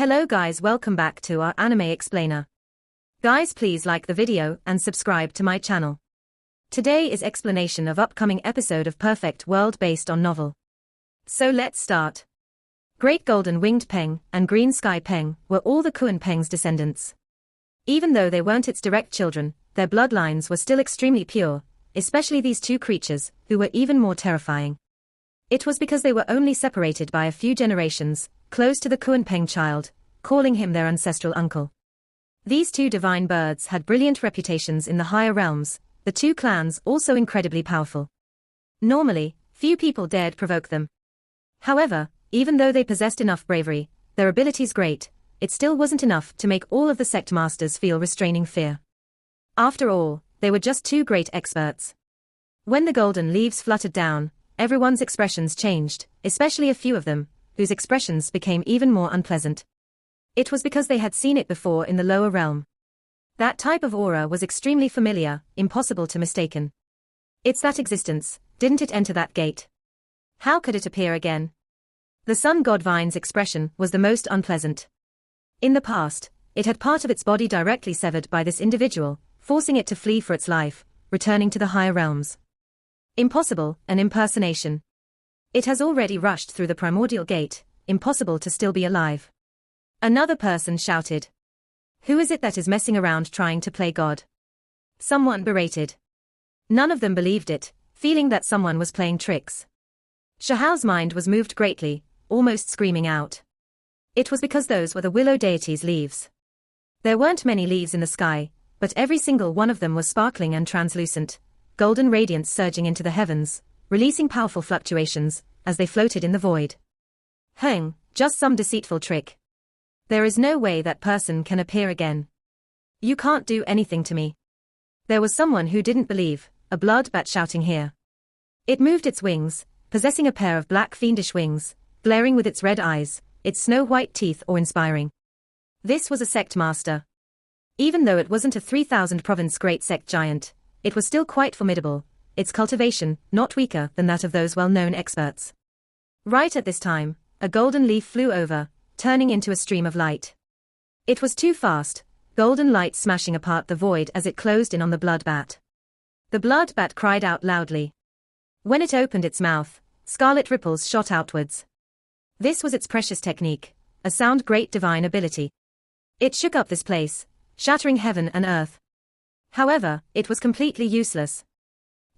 Hello guys, welcome back to our anime explainer. Guys, please like the video and subscribe to my channel. Today is explanation of upcoming episode of Perfect World based on novel. So let's start. Great Golden Winged Peng and Green Sky Peng were all the Kuan Peng's descendants. Even though they weren't its direct children, their bloodlines were still extremely pure, especially these two creatures, who were even more terrifying. It was because they were only separated by a few generations, close to the Kuan Peng child, calling him their ancestral uncle. These two divine birds had brilliant reputations in the higher realms, the two clans also incredibly powerful. Normally, few people dared provoke them. However, even though they possessed enough bravery, their abilities great, it still wasn't enough to make all of the sect masters feel restraining fear. After all, they were just two great experts. When the golden leaves fluttered down, everyone's expressions changed, especially a few of them, whose expressions became even more unpleasant. It was because they had seen it before in the lower realm. That type of aura was extremely familiar, impossible to mistaken. It's that existence, didn't it enter that gate? How could it appear again? The sun god Vine's expression was the most unpleasant. In the past, it had part of its body directly severed by this individual, forcing it to flee for its life, returning to the higher realms. Impossible, an impersonation. It has already rushed through the primordial gate, impossible to still be alive. Another person shouted. Who is it that is messing around trying to play God? Someone berated. None of them believed it, feeling that someone was playing tricks. Shahao's mind was moved greatly, almost screaming out. It was because those were the willow deity's leaves. There weren't many leaves in the sky, but every single one of them was sparkling and translucent, golden radiance surging into the heavens, releasing powerful fluctuations, as they floated in the void. Heng, just some deceitful trick. There is no way that person can appear again. You can't do anything to me. There was someone who didn't believe, a blood bat shouting here. It moved its wings, possessing a pair of black fiendish wings, glaring with its red eyes, its snow-white teeth awe-inspiring. This was a sect master. Even though it wasn't a 3,000 province great sect giant, it was still quite formidable, its cultivation not weaker than that of those well-known experts. Right at this time, a golden leaf flew over, turning into a stream of light. It was too fast, golden light smashing apart the void as it closed in on the blood bat. The blood bat cried out loudly. When it opened its mouth, scarlet ripples shot outwards. This was its precious technique, a sound great divine ability. It shook up this place, shattering heaven and earth. However, it was completely useless.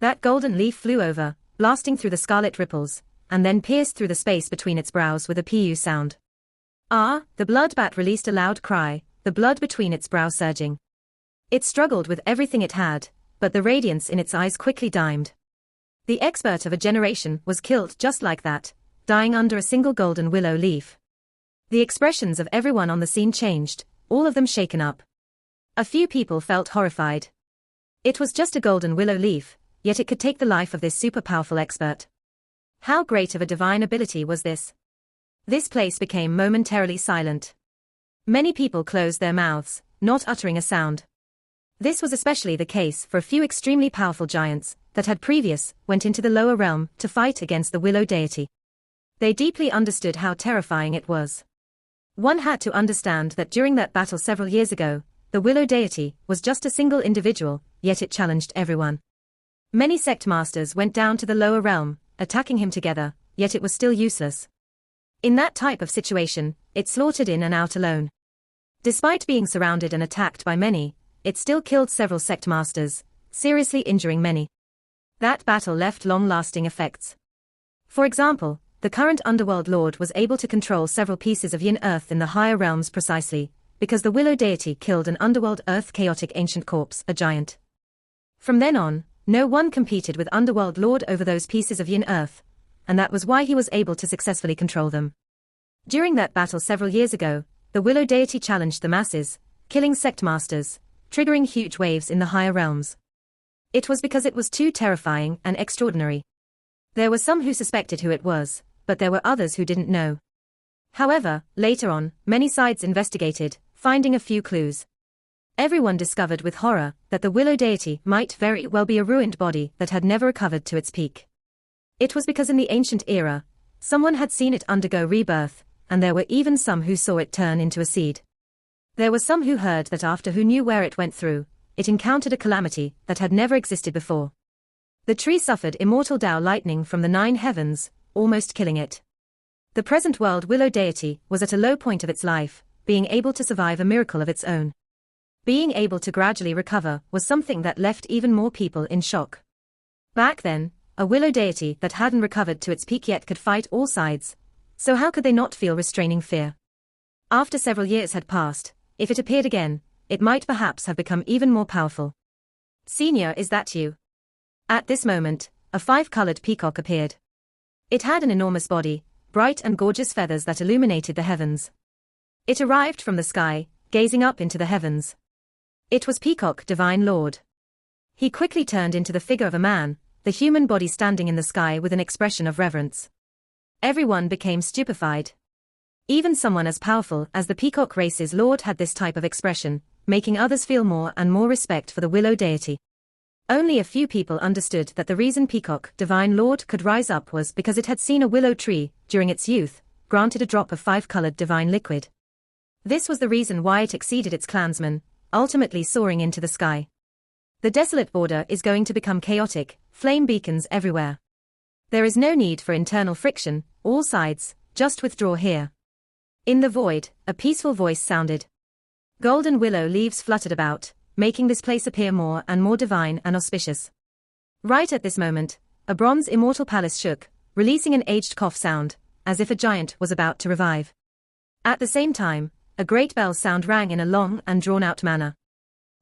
That golden leaf flew over, blasting through the scarlet ripples, and then pierced through the space between its brows with a pu sound. Ah, the blood bat released a loud cry, the blood between its brows surging. It struggled with everything it had, but the radiance in its eyes quickly dimmed. The expert of a generation was killed just like that, dying under a single golden willow leaf. The expressions of everyone on the scene changed, all of them shaken up. A few people felt horrified. It was just a golden willow leaf, yet it could take the life of this super powerful expert. How great of a divine ability was this? This place became momentarily silent. Many people closed their mouths, not uttering a sound. This was especially the case for a few extremely powerful giants that had went into the lower realm to fight against the willow deity. They deeply understood how terrifying it was. One had to understand that during that battle several years ago, the willow deity was just a single individual, yet it challenged everyone. Many sect masters went down to the lower realm, attacking him together, yet it was still useless. In that type of situation, it slaughtered in and out alone. Despite being surrounded and attacked by many, it still killed several sect masters, seriously injuring many. That battle left long-lasting effects. For example, the current underworld lord was able to control several pieces of yin earth in the higher realms precisely, because the willow deity killed an underworld earth chaotic ancient corpse, a giant. From then on, no one competed with underworld lord over those pieces of yin earth, and that was why he was able to successfully control them. During that battle several years ago, the willow deity challenged the masses, killing sect masters, triggering huge waves in the higher realms. It was because it was too terrifying and extraordinary. There were some who suspected who it was, but there were others who didn't know. However, later on, many sides investigated, finding a few clues. Everyone discovered with horror that the willow deity might very well be a ruined body that had never recovered to its peak. It was because in the ancient era, someone had seen it undergo rebirth, and there were even some who saw it turn into a seed. There were some who heard that after who knew where it went through, it encountered a calamity that had never existed before. The tree suffered immortal Tao lightning from the 9 heavens, almost killing it. The present world willow deity was at a low point of its life, being able to survive a miracle of its own. Being able to gradually recover was something that left even more people in shock. Back then, a willow deity that hadn't recovered to its peak yet could fight all sides, so how could they not feel restraining fear? After several years had passed, if it appeared again, it might perhaps have become even more powerful. Senior, is that you? At this moment, a 5-colored peacock appeared. It had an enormous body, bright and gorgeous feathers that illuminated the heavens. It arrived from the sky, gazing up into the heavens. It was Peacock, Divine Lord. He quickly turned into the figure of a man, the human body standing in the sky with an expression of reverence. Everyone became stupefied. Even someone as powerful as the peacock race's lord had this type of expression, making others feel more and more respect for the willow deity. Only a few people understood that the reason Peacock, Divine Lord, could rise up was because it had seen a willow tree, during its youth, granted a drop of 5-colored divine liquid. This was the reason why it exceeded its clansmen, ultimately soaring into the sky. The desolate border is going to become chaotic, flame beacons everywhere. There is no need for internal friction, all sides, just withdraw here. In the void, a peaceful voice sounded. Golden willow leaves fluttered about, making this place appear more and more divine and auspicious. Right at this moment, a bronze immortal palace shook, releasing an aged cough sound, as if a giant was about to revive. At the same time, a great bell sound rang in a long and drawn-out manner.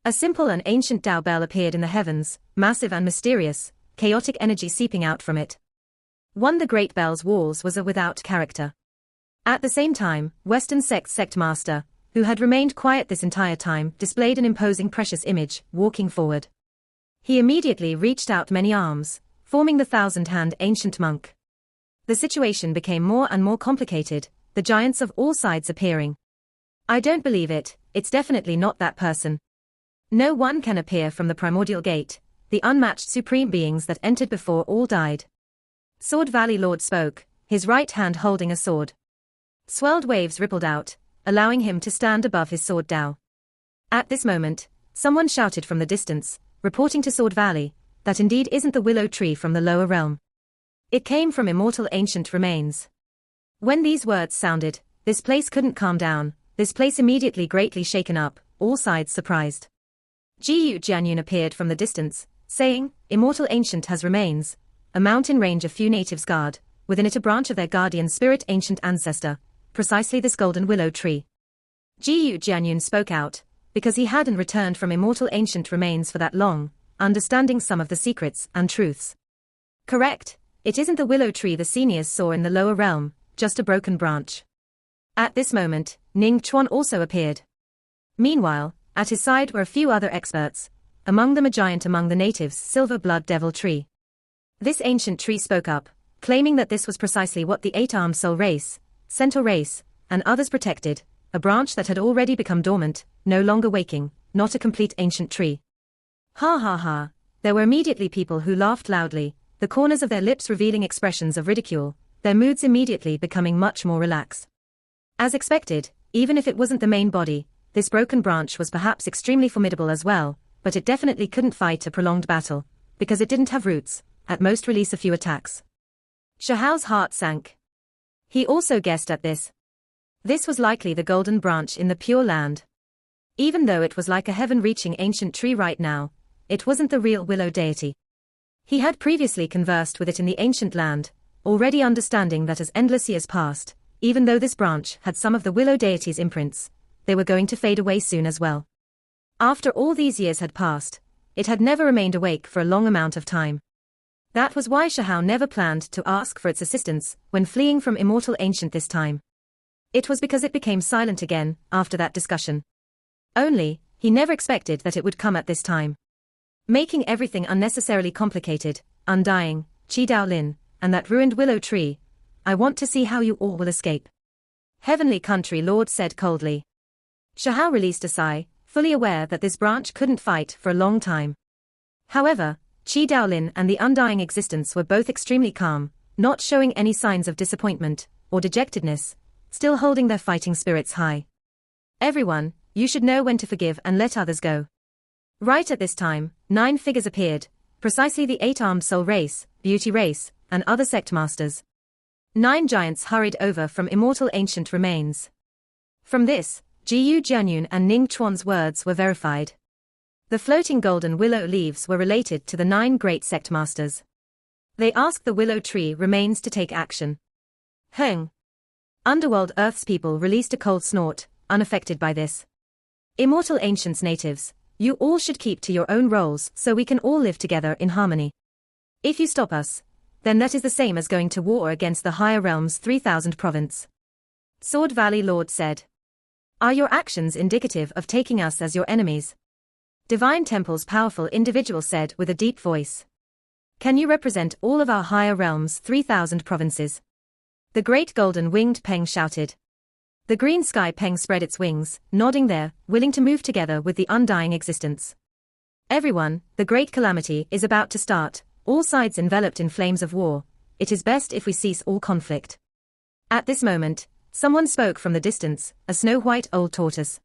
A simple and ancient Tao bell appeared in the heavens, massive and mysterious, chaotic energy seeping out from it. One of the great bell's walls was without character. At the same time, Western sect master, who had remained quiet this entire time, displayed an imposing precious image, walking forward. He immediately reached out many arms, forming the 1,000-hand ancient monk. The situation became more and more complicated, the giants of all sides appearing. I don't believe it, it's definitely not that person. No one can appear from the primordial gate, the unmatched supreme beings that entered before all died. Sword Valley Lord spoke, his right hand holding a sword. Swirled waves rippled out, allowing him to stand above his sword Tao. At this moment, someone shouted from the distance, reporting to Sword Valley, that indeed isn't the willow tree from the lower realm. It came from immortal ancient remains. When these words sounded, this place couldn't calm down, this place immediately greatly shaken up, all sides surprised. Jiu Jianyun appeared from the distance, saying, Immortal ancient has remains, a mountain range a few natives guard, within it a branch of their guardian spirit ancient ancestor, precisely this golden willow tree. Jiu Jianyun spoke out, because he hadn't returned from immortal ancient remains for that long, understanding some of the secrets and truths. Correct, it isn't the willow tree the seniors saw in the lower realm, just a broken branch. At this moment, Ning Chuan also appeared. Meanwhile, at his side were a few other experts, among them a giant among the natives, Silver Blood Devil Tree. This ancient tree spoke up, claiming that this was precisely what the 8-armed soul race, Centaur race, and others protected, a branch that had already become dormant, no longer waking, not a complete ancient tree. Ha ha ha, there were immediately people who laughed loudly, the corners of their lips revealing expressions of ridicule, their moods immediately becoming much more relaxed. As expected, even if it wasn't the main body, this broken branch was perhaps extremely formidable as well, but it definitely couldn't fight a prolonged battle, because it didn't have roots, at most release a few attacks. Shahao's heart sank. He also guessed at this. This was likely the golden branch in the Pure Land. Even though it was like a heaven-reaching ancient tree right now, it wasn't the real willow deity. He had previously conversed with it in the ancient land, already understanding that as endless years passed, even though this branch had some of the willow deity's imprints, they were going to fade away soon as well. After all these years had passed, it had never remained awake for a long amount of time. That was why Shahao never planned to ask for its assistance when fleeing from Immortal Ancient this time. It was because it became silent again after that discussion. Only, he never expected that it would come at this time. Making everything unnecessarily complicated, Undying, Qi Dao Lin, and that ruined willow tree. I want to see how you all will escape. Heavenly Country Lord said coldly. Shahao released a sigh, fully aware that this branch couldn't fight for a long time. However, Qi Daolin and the Undying Existence were both extremely calm, not showing any signs of disappointment or dejectedness, still holding their fighting spirits high. Everyone, you should know when to forgive and let others go. Right at this time, 9 figures appeared, precisely the 8-armed soul race, beauty race, and other sect masters. 9 giants hurried over from immortal ancient remains. From this, Jiyu Jianyun and Ning Chuan's words were verified. The floating golden willow leaves were related to the 9 great sect masters. They asked the willow tree remains to take action. Heng. Underworld Earth's people released a cold snort, unaffected by this. Immortal Ancients natives, you all should keep to your own roles so we can all live together in harmony. If you stop us, then that is the same as going to war against the higher realms 3000 province. Sword Valley Lord said. Are your actions indicative of taking us as your enemies? Divine Temple's powerful individual said with a deep voice. Can you represent all of our higher realms 3000 provinces? The great golden winged Peng shouted. The green sky Peng spread its wings, nodding there, willing to move together with the undying existence. Everyone, the great calamity is about to start, all sides enveloped in flames of war. It is best if we cease all conflict. At this moment, someone spoke from the distance, a snow-white old tortoise.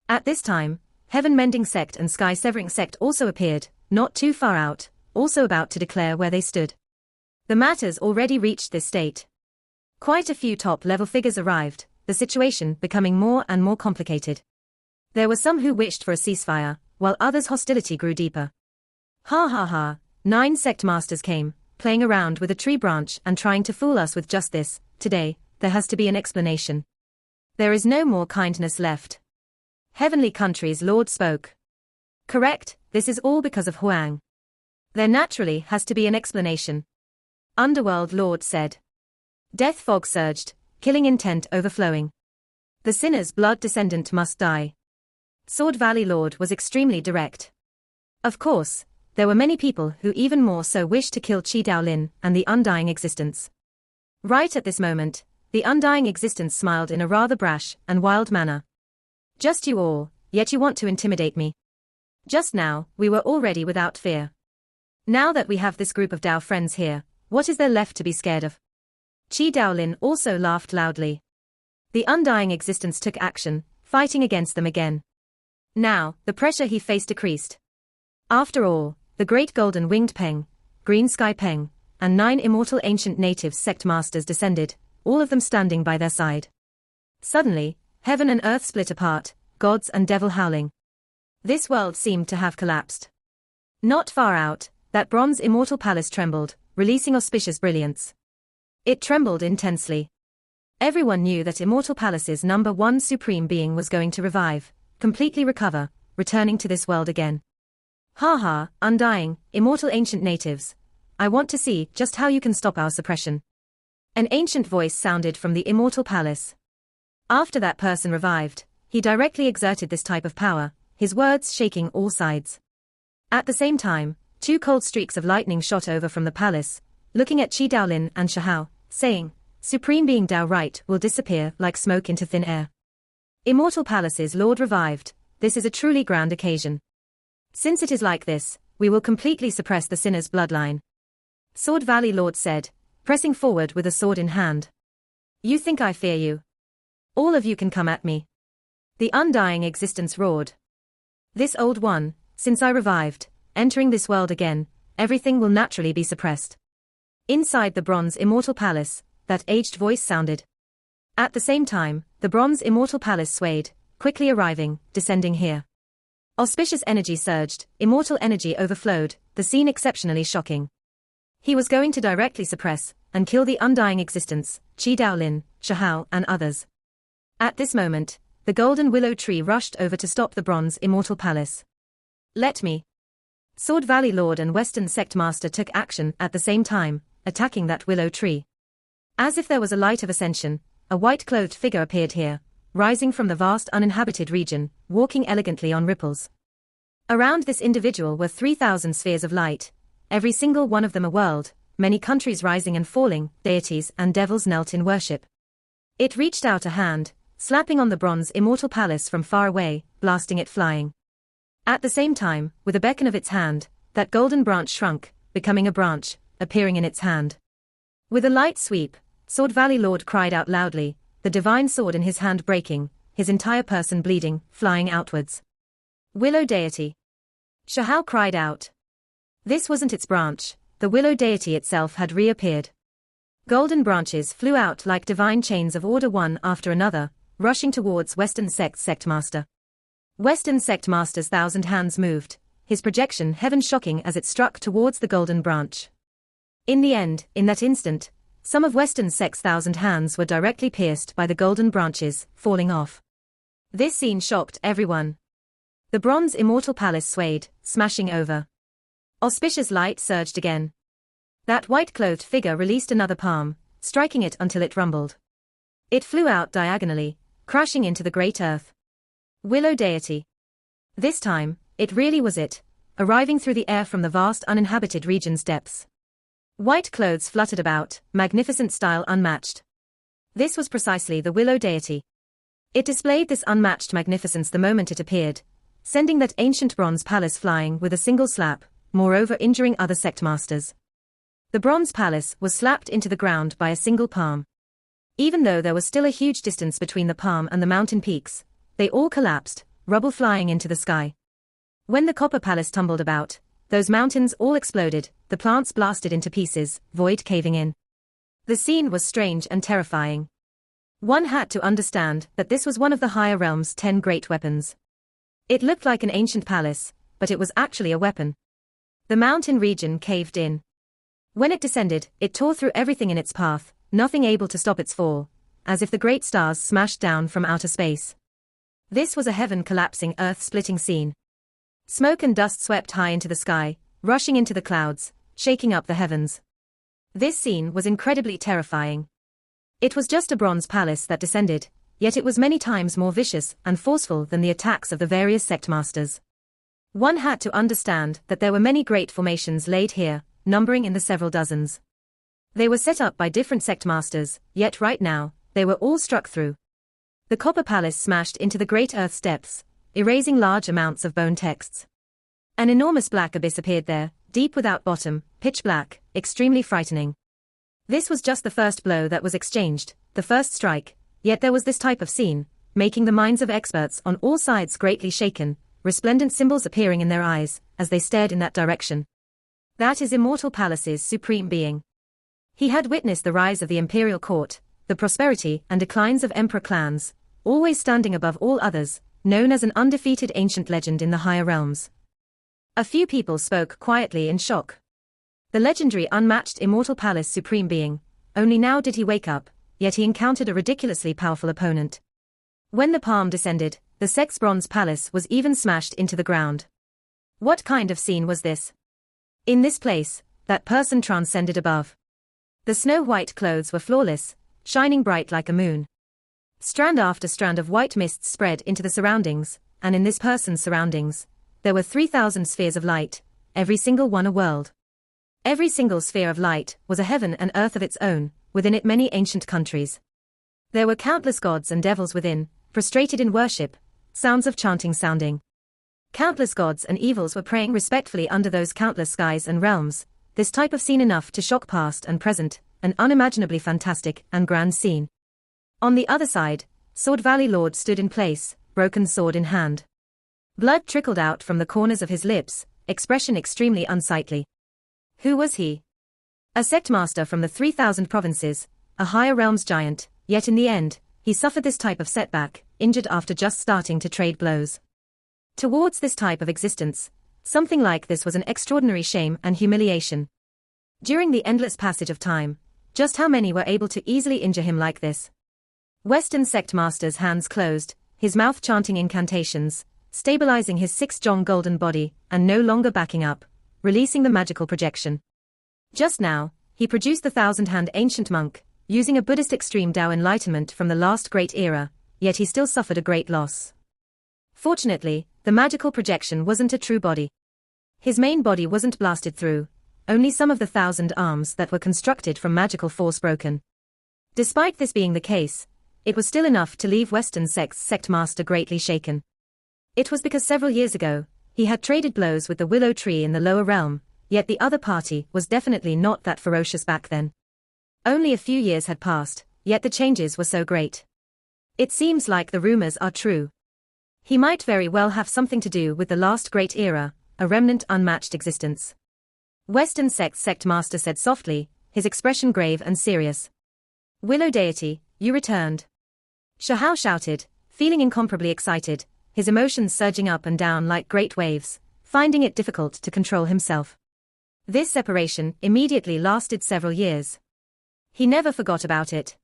At this time, Heaven-mending sect and sky-severing sect also appeared, not too far out, also about to declare where they stood. The matters already reached this state. Quite a few top-level figures arrived, the situation becoming more and more complicated. There were some who wished for a ceasefire, while others' hostility grew deeper. Ha ha ha, 9 sect masters came, playing around with a tree branch and trying to fool us with just this. Today, there has to be an explanation. There is no more kindness left. Heavenly Country's Lord spoke. Correct, this is all because of Huang. There naturally has to be an explanation. Underworld Lord said. Death fog surged, killing intent overflowing. The sinner's blood descendant must die. Sword Valley Lord was extremely direct. Of course, there were many people who even more so wished to kill Qi Daolin and the undying existence. Right at this moment, the undying existence smiled in a rather brash and wild manner. Just you all, yet you want to intimidate me. Just now, we were already without fear. Now that we have this group of Dao friends here, what is there left to be scared of? Qi Daolin also laughed loudly. The undying existence took action, fighting against them again. Now, the pressure he faced decreased. After all, the great golden winged Peng, green sky Peng, and 9 immortal ancient natives sect masters descended, all of them standing by their side. Suddenly, heaven and earth split apart, gods and devil howling. This world seemed to have collapsed. Not far out, that bronze immortal palace trembled, releasing auspicious brilliance. It trembled intensely. Everyone knew that Immortal Palace's #1 supreme being was going to revive, completely recover, returning to this world again. Ha ha, undying, immortal ancient natives. I want to see just how you can stop our suppression. An ancient voice sounded from the Immortal Palace. After that person revived, he directly exerted this type of power, his words shaking all sides. At the same time, 2 cold streaks of lightning shot over from the palace, looking at Qi Daolin and Shahao, saying, Supreme Being Dao Right will disappear like smoke into thin air. Immortal Palace's Lord revived, this is a truly grand occasion. Since it is like this, we will completely suppress the sinner's bloodline. Sword Valley Lord said, pressing forward with a sword in hand. You think I fear you? All of you can come at me. The undying existence roared. This old one, since I revived, entering this world again, everything will naturally be suppressed. Inside the bronze immortal palace, that aged voice sounded. At the same time, the bronze immortal palace swayed, quickly arriving, descending here. Auspicious energy surged, immortal energy overflowed, the scene exceptionally shocking. He was going to directly suppress and kill the undying existence, Qi Daolin, Shahao and others. At this moment, the golden willow tree rushed over to stop the bronze immortal palace. Let me. Sword Valley Lord and Western Sect Master took action at the same time, attacking that willow tree. As if there was a light of ascension, a white-clothed figure appeared here, rising from the vast uninhabited region, walking elegantly on ripples. Around this individual were 3,000 spheres of light, every single one of them a world, many countries rising and falling, deities and devils knelt in worship. It reached out a hand, slapping on the bronze immortal palace from far away, blasting it flying. At the same time, with a beckon of its hand, that golden branch shrunk, becoming a branch, appearing in its hand. With a light sweep, Sword Valley Lord cried out loudly, the divine sword in his hand breaking, his entire person bleeding, flying outwards. Willow deity. Shahal cried out. This wasn't its branch, the willow deity itself had reappeared. Golden branches flew out like divine chains of order one after another, rushing towards Western Sect's Sectmaster. Western Sectmaster's 1,000 hands moved, his projection heaven shocking as it struck towards the golden branch. In the end, in that instant, some of Western Sect's 1,000 hands were directly pierced by the golden branches, falling off. This scene shocked everyone. The bronze immortal palace swayed, smashing over. Auspicious light surged again. That white-clothed figure released another palm, striking it until it rumbled. It flew out diagonally, crashing into the great earth. Willow deity. This time, it really was it, arriving through the air from the vast uninhabited region's depths. White clothes fluttered about, magnificent style unmatched. This was precisely the willow deity. It displayed this unmatched magnificence the moment it appeared, sending that ancient bronze palace flying with a single slap, moreover injuring other sectmasters. The bronze palace was slapped into the ground by a single palm. Even though there was still a huge distance between the palm and the mountain peaks, they all collapsed, rubble flying into the sky. When the copper palace tumbled about, those mountains all exploded, the plants blasted into pieces, void caving in. The scene was strange and terrifying. One had to understand that this was one of the higher realm's 10 great weapons. It looked like an ancient palace, but it was actually a weapon. The mountain region caved in. When it descended, it tore through everything in its path, nothing able to stop its fall, as if the great stars smashed down from outer space. This was a heaven collapsing, earth-splitting scene. Smoke and dust swept high into the sky, rushing into the clouds, shaking up the heavens. This scene was incredibly terrifying. It was just a bronze palace that descended, yet it was many times more vicious and forceful than the attacks of the various sectmasters. One had to understand that there were many great formations laid here, numbering in the several dozens. They were set up by different sectmasters, yet right now, they were all struck through. The copper palace smashed into the great earth's depths, erasing large amounts of bone texts. An enormous black abyss appeared there, deep without bottom, pitch black, extremely frightening. This was just the first blow that was exchanged, the first strike, yet there was this type of scene, making the minds of experts on all sides greatly shaken, resplendent symbols appearing in their eyes, as they stared in that direction. That is Immortal Palace's supreme being. He had witnessed the rise of the imperial court, the prosperity and declines of emperor clans, always standing above all others, known as an undefeated ancient legend in the higher realms. A few people spoke quietly in shock. The legendary unmatched Immortal Palace supreme being, only now did he wake up, yet he encountered a ridiculously powerful opponent. When the palm descended, the sect's bronze palace was even smashed into the ground. What kind of scene was this? In this place, that person transcended above. The snow-white clothes were flawless, shining bright like a moon. Strand after strand of white mist spread into the surroundings, and in this person's surroundings, there were 3,000 spheres of light, every single one a world. Every single sphere of light was a heaven and earth of its own, within it many ancient countries. There were countless gods and devils within, prostrated in worship, sounds of chanting sounding. Countless gods and evils were praying respectfully under those countless skies and realms, this type of scene enough to shock past and present, an unimaginably fantastic and grand scene. On the other side, Sword Valley Lord stood in place, broken sword in hand. Blood trickled out from the corners of his lips, expression extremely unsightly. Who was he? A sectmaster from the 3,000 provinces, a higher realms giant, yet in the end, he suffered this type of setback, injured after just starting to trade blows. Towards this type of existence, something like this was an extraordinary shame and humiliation. During the endless passage of time, just how many were able to easily injure him like this? Western Sectmaster's hands closed, his mouth chanting incantations, stabilizing his 6-jong golden body, and no longer backing up, releasing the magical projection. Just now, he produced the 1,000-hand ancient monk, using a Buddhist extreme Tao enlightenment from the last great era, yet he still suffered a great loss. Fortunately, the magical projection wasn't a true body. His main body wasn't blasted through, only some of the 1,000 arms that were constructed from magical force broken. Despite this being the case, it was still enough to leave Western Sect's Sectmaster greatly shaken. It was because several years ago, he had traded blows with the willow tree in the lower realm, yet the other party was definitely not that ferocious back then. Only a few years had passed, yet the changes were so great. It seems like the rumors are true. He might very well have something to do with the last great era, a remnant unmatched existence. Western sect master said softly, his expression grave and serious. Willow deity, you returned. Shahao shouted, feeling incomparably excited, his emotions surging up and down like great waves, finding it difficult to control himself. This separation immediately lasted several years. He never forgot about it.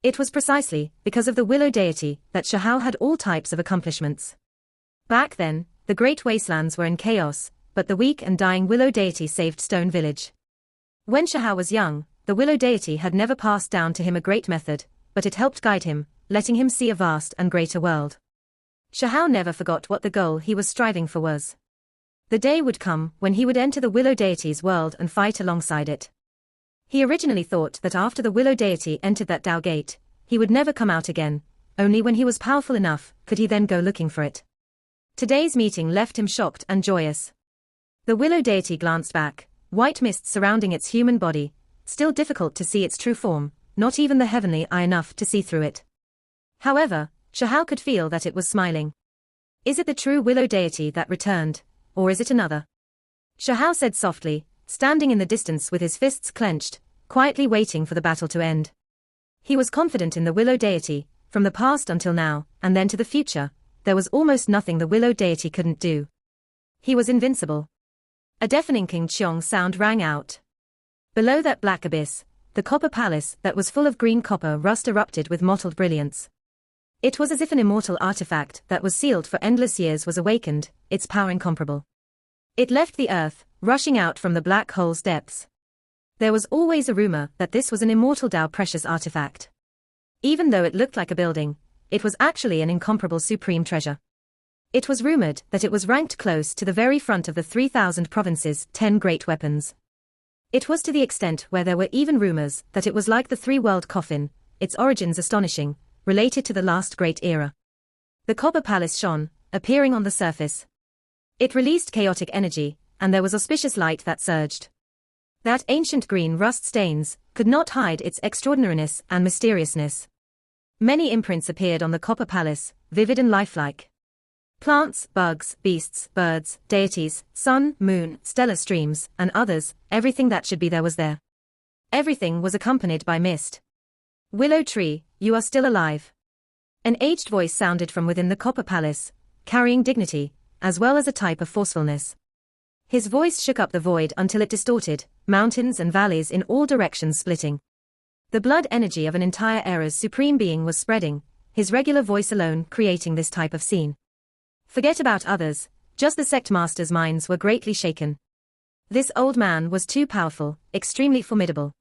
It was precisely because of the Willow deity that Shahao had all types of accomplishments. Back then, the great wastelands were in chaos, but the weak and dying Willow deity saved Stone Village. When Shahao was young, the Willow deity had never passed down to him a great method, but it helped guide him, letting him see a vast and greater world. Shahao never forgot what the goal he was striving for was. The day would come when he would enter the Willow deity's world and fight alongside it. He originally thought that after the Willow deity entered that Dao gate, he would never come out again, only when he was powerful enough could he then go looking for it. Today's meeting left him shocked and joyous. The Willow deity glanced back, white mist surrounding its human body, still difficult to see its true form, not even the heavenly eye enough to see through it. However, Shahao could feel that it was smiling. Is it the true Willow deity that returned, or is it another? Shahao said softly, standing in the distance with his fists clenched, quietly waiting for the battle to end. He was confident in the Willow deity, from the past until now, and then to the future, there was almost nothing the Willow deity couldn't do. He was invincible. A deafening King Cheong sound rang out. Below that black abyss, the copper palace that was full of green copper rust erupted with mottled brilliance. It was as if an immortal artifact that was sealed for endless years was awakened, its power incomparable. It left the earth, rushing out from the black hole's depths. There was always a rumor that this was an immortal Dao precious artifact. Even though it looked like a building, it was actually an incomparable supreme treasure. It was rumored that it was ranked close to the very front of the 3,000 provinces' 10 great weapons. It was to the extent where there were even rumors that it was like the three-world coffin, its origins astonishing, related to the last great era. The copper palace shone, appearing on the surface. It released chaotic energy, and there was auspicious light that surged. That ancient green rust stains could not hide its extraordinariness and mysteriousness. Many imprints appeared on the copper palace, vivid and lifelike. Plants, bugs, beasts, birds, deities, sun, moon, stellar streams, and others, everything that should be there was there. Everything was accompanied by mist. Willow tree, you are still alive. An aged voice sounded from within the copper palace, carrying dignity, as well as a type of forcefulness. His voice shook up the void until it distorted, mountains and valleys in all directions splitting. The blood energy of an entire era's supreme being was spreading, his regular voice alone creating this type of scene. Forget about others, just the sect masters' minds were greatly shaken. This old man was too powerful, extremely formidable.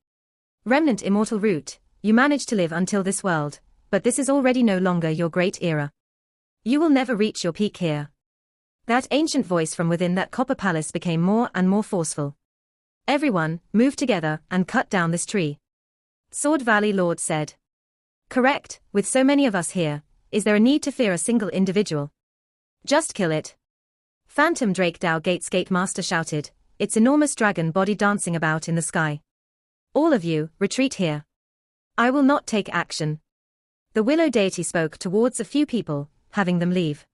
Remnant immortal root, you managed to live until this world, but this is already no longer your great era. You will never reach your peak here. That ancient voice from within that copper palace became more and more forceful. Everyone, move together and cut down this tree. Sword Valley Lord said. Correct, with so many of us here, is there a need to fear a single individual? Just kill it. Phantom Drake Dao Gates Gate Master shouted, its enormous dragon body dancing about in the sky. All of you, retreat here. I will not take action. The Willow deity spoke towards a few people, having them leave.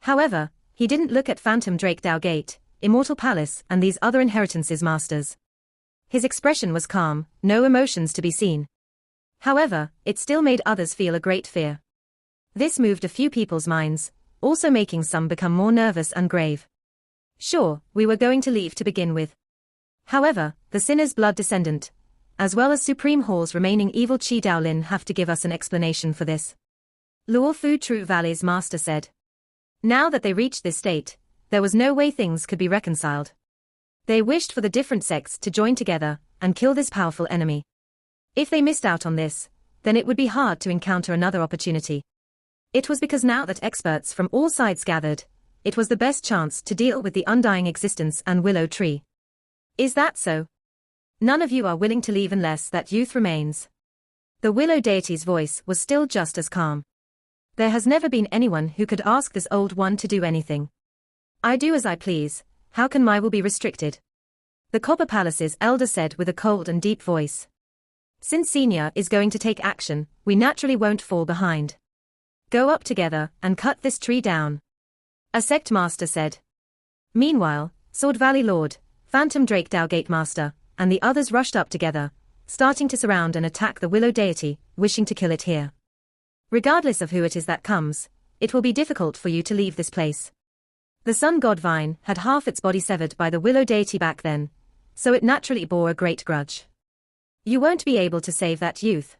However, he didn't look at Phantom Drake Dao Gate, Immortal Palace and these other inheritances masters. His expression was calm, no emotions to be seen. However, it still made others feel a great fear. This moved a few people's minds, also making some become more nervous and grave. Sure, we were going to leave to begin with. However, the sinner's blood descendant, as well as Supreme Hall's remaining evil Chi Daolin have to give us an explanation for this. Luo Fu True Valley's master said. Now that they reached this state, there was no way things could be reconciled. They wished for the different sects to join together and kill this powerful enemy. If they missed out on this, then it would be hard to encounter another opportunity. It was because now that experts from all sides gathered, it was the best chance to deal with the undying existence and Willow Tree. Is that so? None of you are willing to leave unless that youth remains. The Willow deity's voice was still just as calm. There has never been anyone who could ask this old one to do anything. I do as I please, how can my will be restricted? The Copper Palace's elder said with a cold and deep voice. Since Senior is going to take action, we naturally won't fall behind. Go up together and cut this tree down. A sect master said. Meanwhile, Sword Valley Lord, Phantom Drake Dao Gate Master, and the others rushed up together, starting to surround and attack the willow deity, wishing to kill it here. Regardless of who it is that comes, it will be difficult for you to leave this place. The sun god vine had half its body severed by the willow deity back then, so it naturally bore a great grudge. You won't be able to save that youth.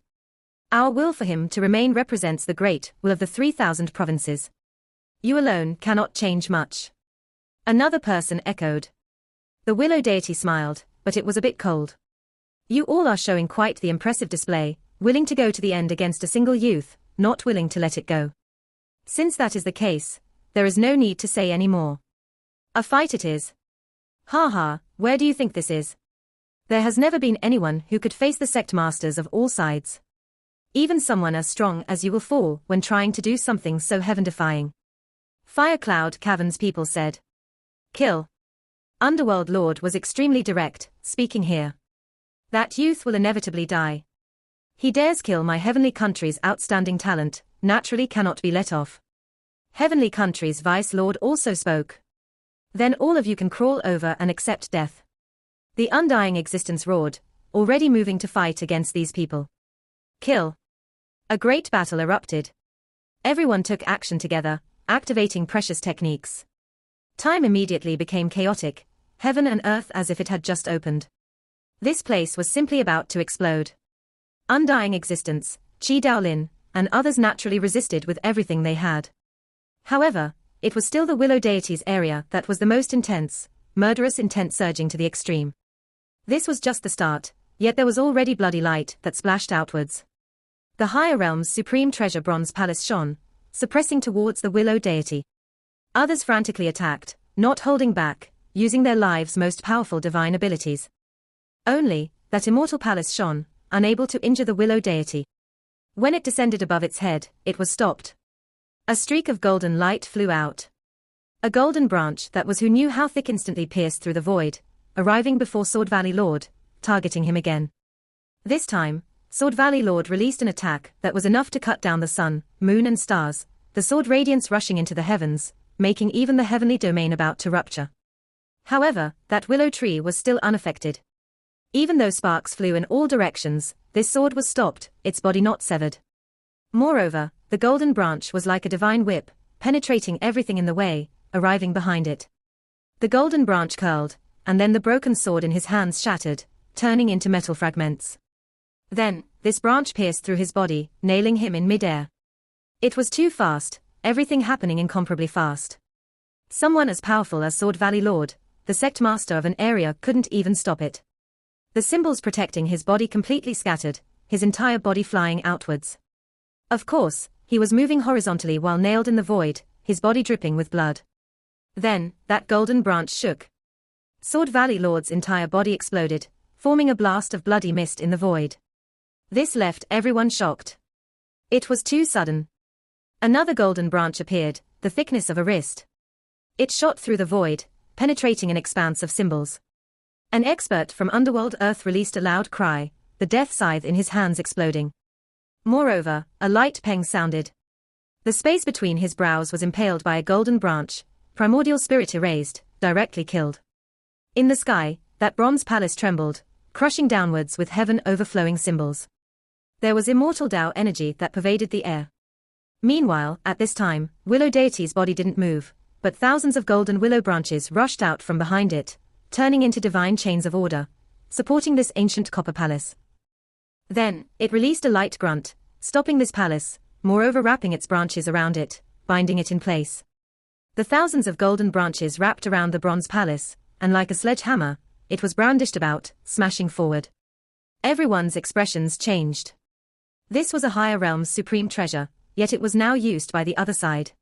Our will for him to remain represents the great will of the 3,000 provinces. You alone cannot change much. Another person echoed. The willow deity smiled, but it was a bit cold. You all are showing quite the impressive display, willing to go to the end against a single youth, not willing to let it go. Since that is the case, there is no need to say any more. A fight it is. Ha ha, where do you think this is? There has never been anyone who could face the sect masters of all sides. Even someone as strong as you will fall when trying to do something so heaven-defying. Fire Cloud Cavern's people said. Kill. Underworld Lord was extremely direct, speaking here. That youth will inevitably die. He dares kill my heavenly country's outstanding talent, naturally cannot be let off. Heavenly country's Vice Lord also spoke. Then all of you can crawl over and accept death. The undying existence roared, already moving to fight against these people. Kill. A great battle erupted. Everyone took action together, activating precious techniques. Time immediately became chaotic, heaven and earth as if it had just opened. This place was simply about to explode. Undying existence, Chi Daolin, and others naturally resisted with everything they had. However, it was still the willow deity's area that was the most intense, murderous intent surging to the extreme. This was just the start, yet there was already bloody light that splashed outwards. The higher realm's supreme treasure bronze palace shone, suppressing towards the willow deity. Others frantically attacked, not holding back, using their lives' most powerful divine abilities. Only, that immortal palace shone, unable to injure the willow deity. When it descended above its head, it was stopped. A streak of golden light flew out. A golden branch that was who knew how thick instantly pierced through the void, arriving before Sword Valley Lord, targeting him again. This time, Sword Valley Lord released an attack that was enough to cut down the sun, moon and stars, the sword radiance rushing into the heavens, making even the heavenly domain about to rupture. However, that willow tree was still unaffected. Even though sparks flew in all directions, this sword was stopped, its body not severed. Moreover, the golden branch was like a divine whip, penetrating everything in the way, arriving behind it. The golden branch curled, and then the broken sword in his hands shattered, turning into metal fragments. Then, this branch pierced through his body, nailing him in midair. It was too fast, everything happening incomparably fast. Someone as powerful as Sword Valley Lord, the sect master of an area, couldn't even stop it. The symbols protecting his body completely scattered, his entire body flying outwards. Of course, he was moving horizontally while nailed in the void, his body dripping with blood. Then, that golden branch shook. Sword Valley Lord's entire body exploded, forming a blast of bloody mist in the void. This left everyone shocked. It was too sudden. Another golden branch appeared, the thickness of a wrist. It shot through the void, penetrating an expanse of symbols. An expert from Underworld Earth released a loud cry, the death scythe in his hands exploding. Moreover, a light pang sounded. The space between his brows was impaled by a golden branch, primordial spirit erased, directly killed. In the sky, that bronze palace trembled, crushing downwards with heaven overflowing symbols. There was immortal Tao energy that pervaded the air. Meanwhile, at this time, Willow Deity's body didn't move, but thousands of golden willow branches rushed out from behind it, turning into divine chains of order, supporting this ancient copper palace. Then, it released a light grunt, stopping this palace, moreover wrapping its branches around it, binding it in place. The thousands of golden branches wrapped around the bronze palace, and like a sledgehammer, it was brandished about, smashing forward. Everyone's expressions changed. This was a higher realm's supreme treasure, yet it was now used by the other side.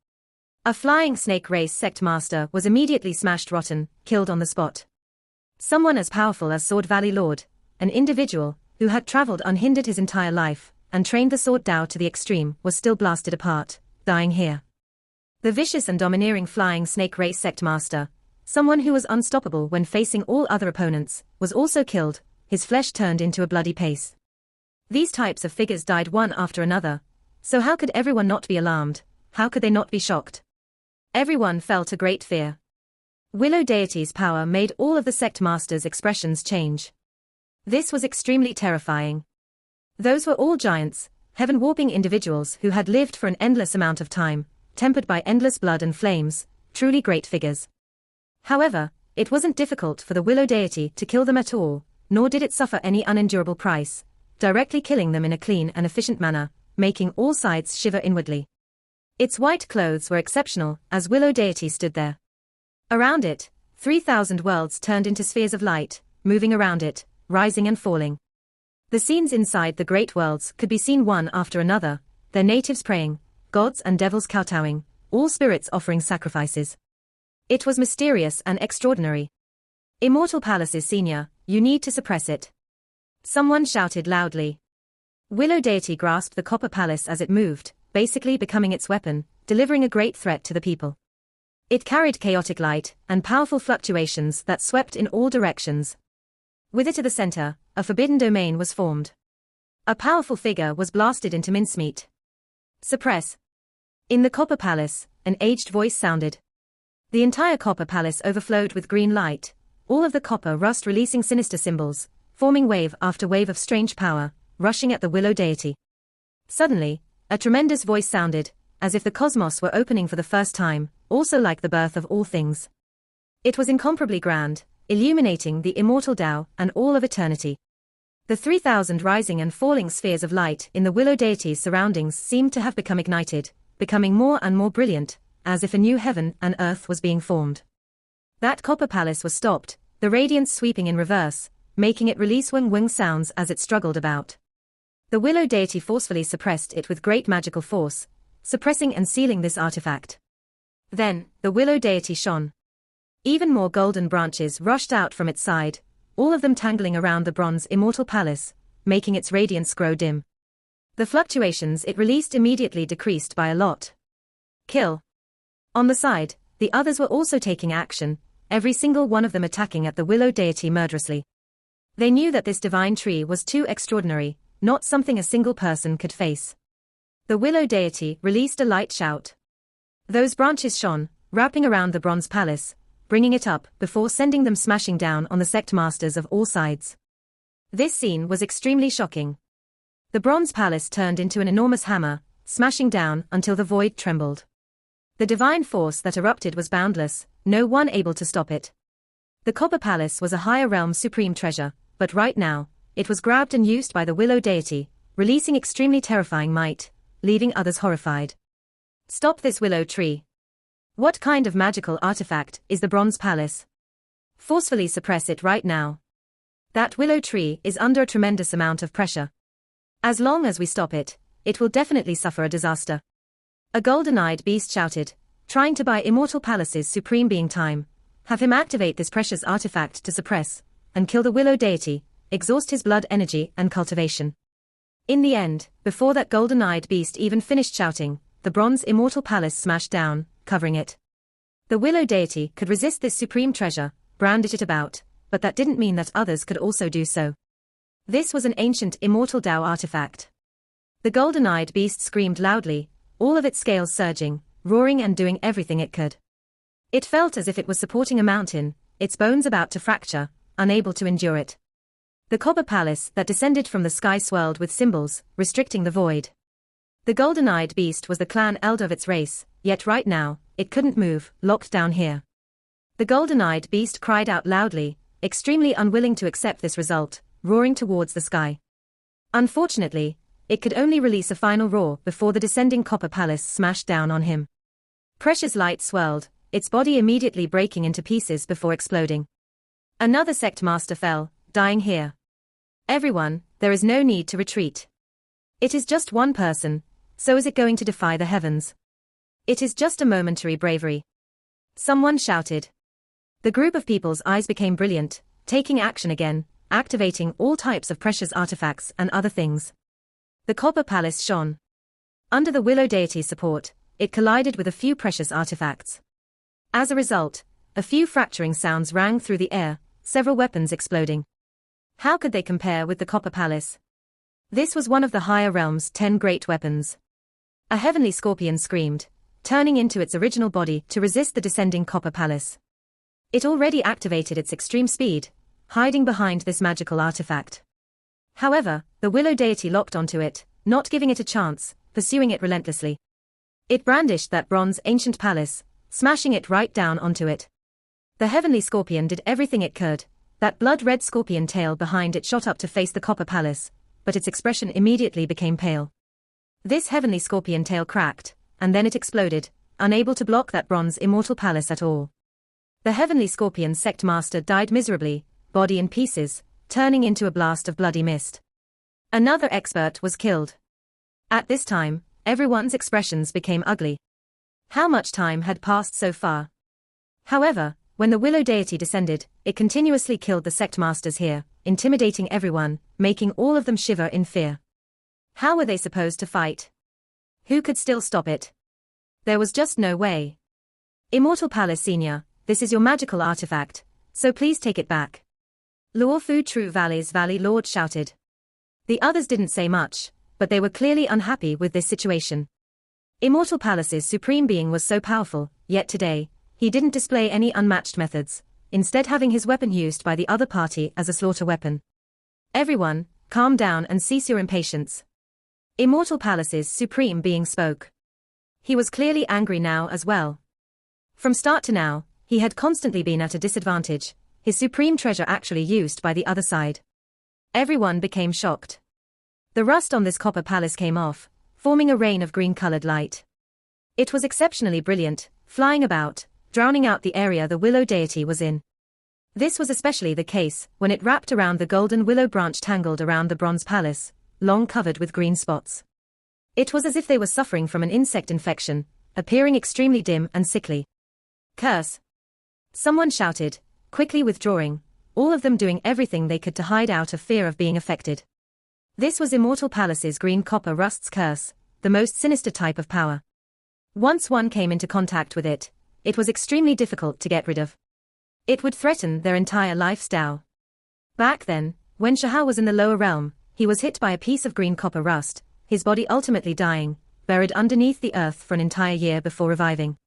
A flying snake race sect master was immediately smashed rotten, killed on the spot. Someone as powerful as Sword Valley Lord, an individual who had traveled unhindered his entire life, and trained the sword Tao to the extreme, was still blasted apart, dying here. The vicious and domineering flying snake race sect master, someone who was unstoppable when facing all other opponents, was also killed, his flesh turned into a bloody paste. These types of figures died one after another, So how could everyone not be alarmed? How could they not be shocked? Everyone felt a great fear. Willow deity's power made all of the sect masters' expressions change. This was extremely terrifying. Those were all giants, heaven-warping individuals who had lived for an endless amount of time, tempered by endless blood and flames, truly great figures. However, it wasn't difficult for the Willow deity to kill them at all, nor did it suffer any unendurable price, directly killing them in a clean and efficient manner, making all sides shiver inwardly. Its white clothes were exceptional as Willow deity stood there. Around it, 3,000 worlds turned into spheres of light, moving around it, rising and falling. The scenes inside the great worlds could be seen one after another, their natives praying, gods and devils kowtowing, all spirits offering sacrifices. It was mysterious and extraordinary. Immortal Palaces Senior, you need to suppress it. Someone shouted loudly. Willow deity grasped the copper palace as it moved, basically becoming its weapon, delivering a great threat to the people. It carried chaotic light and powerful fluctuations that swept in all directions. With it at the center, a forbidden domain was formed. A powerful figure was blasted into mincemeat. Suppress. In the Copper Palace, an aged voice sounded. The entire Copper Palace overflowed with green light, all of the copper rust releasing sinister symbols, forming wave after wave of strange power, rushing at the Willow deity. Suddenly, a tremendous voice sounded, as if the cosmos were opening for the first time, also like the birth of all things. It was incomparably grand, illuminating the immortal Tao and all of eternity. The 3,000 rising and falling spheres of light in the Willow deity's surroundings seemed to have become ignited, becoming more and more brilliant, as if a new heaven and earth was being formed. That copper palace was stopped, the radiance sweeping in reverse, making it release wing sounds as it struggled about. The Willow deity forcefully suppressed it with great magical force, suppressing and sealing this artifact. Then, the Willow deity shone. Even more golden branches rushed out from its side, all of them tangling around the bronze immortal palace, making its radiance grow dim. The fluctuations it released immediately decreased by a lot. Kill. On the side, the others were also taking action, every single one of them attacking at the Willow deity murderously. They knew that this divine tree was too extraordinary, not something a single person could face. The Willow deity released a light shout. Those branches shone, wrapping around the bronze palace, bringing it up before sending them smashing down on the sect masters of all sides. This scene was extremely shocking. The bronze palace turned into an enormous hammer, smashing down until the void trembled. The divine force that erupted was boundless, no one able to stop it. The copper palace was a higher realm's supreme treasure, but right now, it was grabbed and used by the Willow deity, releasing extremely terrifying might, leaving others horrified. Stop this willow tree. What kind of magical artifact is the bronze palace? Forcefully suppress it right now. That willow tree is under a tremendous amount of pressure. As long as we stop it, it will definitely suffer a disaster. A golden-eyed beast shouted, trying to buy Immortal Palace's supreme being time. Have him activate this precious artifact to suppress and kill the Willow deity, exhaust his blood energy and cultivation. In the end, before that golden-eyed beast even finished shouting, the bronze Immortal Palace smashed down, covering it. The Willow deity could resist this supreme treasure, brandished it about, but that didn't mean that others could also do so. This was an ancient immortal Tao artifact. The golden-eyed beast screamed loudly, all of its scales surging, roaring and doing everything it could. It felt as if it was supporting a mountain, its bones about to fracture, unable to endure it. The copper palace that descended from the sky swirled with symbols, restricting the void. The golden-eyed beast was the clan elder of its race, yet right now, it couldn't move, locked down here. The golden-eyed beast cried out loudly, extremely unwilling to accept this result, roaring towards the sky. Unfortunately, it could only release a final roar before the descending copper palace smashed down on him. Precious light swirled, its body immediately breaking into pieces before exploding. Another sect master fell, dying here. Everyone, there is no need to retreat. It is just one person, so is it going to defy the heavens? It is just a momentary bravery. Someone shouted. The group of people's eyes became brilliant, taking action again, activating all types of precious artifacts and other things. The copper palace shone. Under the Willow deity's support, it collided with a few precious artifacts. As a result, a few fracturing sounds rang through the air, several weapons exploding. How could they compare with the copper palace? This was one of the higher realm's 10 great weapons. A heavenly scorpion screamed, turning into its original body to resist the descending copper palace. It already activated its extreme speed, hiding behind this magical artifact. However, the willow deity locked onto it, not giving it a chance, pursuing it relentlessly. It brandished that bronze ancient palace, smashing it right down onto it. The heavenly scorpion did everything it could. That blood-red scorpion tail behind it shot up to face the copper palace, but its expression immediately became pale. This heavenly scorpion tail cracked, and then it exploded, unable to block that bronze immortal palace at all. The heavenly scorpion sect master died miserably, body in pieces, turning into a blast of bloody mist. Another expert was killed. At this time, everyone's expressions became ugly. How much time had passed so far? However, when the willow deity descended, it continuously killed the sect masters here, intimidating everyone, making all of them shiver in fear. How were they supposed to fight? Who could still stop it? There was just no way. Immortal Palace Senior, this is your magical artifact, so please take it back. Luofu True Valley's Valley Lord shouted. The others didn't say much, but they were clearly unhappy with this situation. Immortal Palace's supreme being was so powerful, yet today, he didn't display any unmatched methods, instead having his weapon used by the other party as a slaughter weapon. Everyone, calm down and cease your impatience. Immortal Palace's supreme being spoke. He was clearly angry now as well. From start to now, he had constantly been at a disadvantage, his supreme treasure actually used by the other side. Everyone became shocked. The rust on this copper palace came off, forming a rain of green-colored light. It was exceptionally brilliant, flying about, drowning out the area the willow deity was in. This was especially the case when it wrapped around the golden willow branch tangled around the bronze palace, long covered with green spots. It was as if they were suffering from an insect infection, appearing extremely dim and sickly. Curse! Someone shouted, quickly withdrawing, all of them doing everything they could to hide out of fear of being affected. This was Immortal Palace's green copper rust's curse, the most sinister type of power. Once one came into contact with it, it was extremely difficult to get rid of. It would threaten their entire lifestyle. Back then, when Shahal was in the lower realm, he was hit by a piece of green copper rust, his body ultimately dying, buried underneath the earth for an entire year before reviving.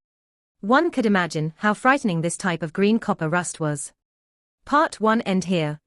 One could imagine how frightening this type of green copper rust was. Part 1 end here.